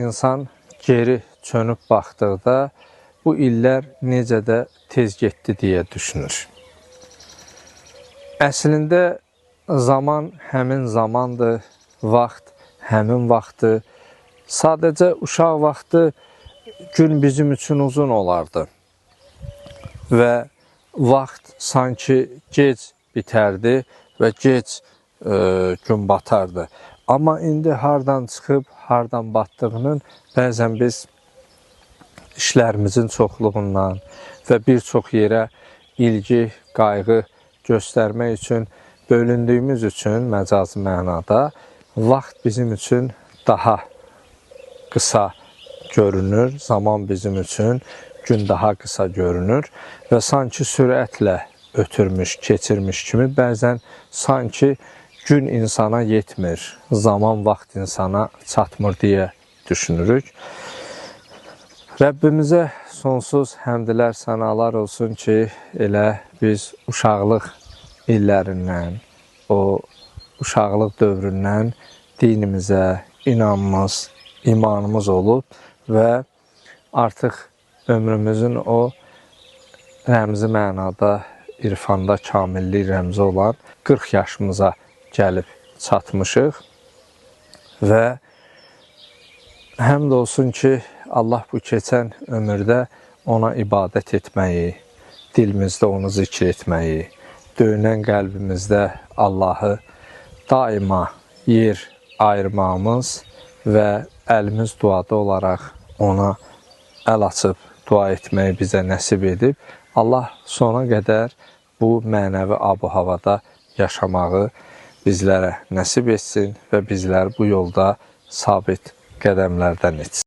İnsan geri çönüb baxdıqda bu illər necə də tez getdi deyə düşünür. Əslində zaman həmin zamandır, vaxt həmin vaxtdır. Sadəcə uşaq vaxtı gün bizim üçün uzun olardı və vaxt sanki gec bitərdi və gec gün batardı. Amma indi hardan çıxıb, hardan batdığının bəzən biz işlərimizin çoxluğundan və bir çox yerə ilgi, qayğı göstərmək üçün bölündüyümüz üçün məcazi mənada vaxt bizim üçün daha qısa görünür, zaman bizim üçün gün daha qısa görünür və sanki sürətlə ötürmüş, keçirmiş kimi bəzən sanki gün insana yetmir, zaman vaxt insana çatmır deyə düşünürük. Rəbbimizə sonsuz həmdlər, sənalar olsun ki, elə biz uşaqlıq illərindən, o uşaqlıq dövründən dinimizə inanmamız, imanımız olub və artıq ömrümüzün o rəmzi mənada, irfanda kamillik rəmzi olan 40 yaşımıza gəlib çatmışıq və həmd olsun ki, Allah bu keçən ömürdə ona ibadət etməyi, dilimizdə onu zikr etməyi, döyünən qəlbimizdə Allahı daima yer ayırmamız və əlimiz duada olaraq ona əl açıb dua etməyi bizə nəsib edib. Allah sona qədər bu mənəvi abu-havada yaşamağı bizlərə nəsib etsin və bizləri bu yolda sabit qədəmlərdən etsin.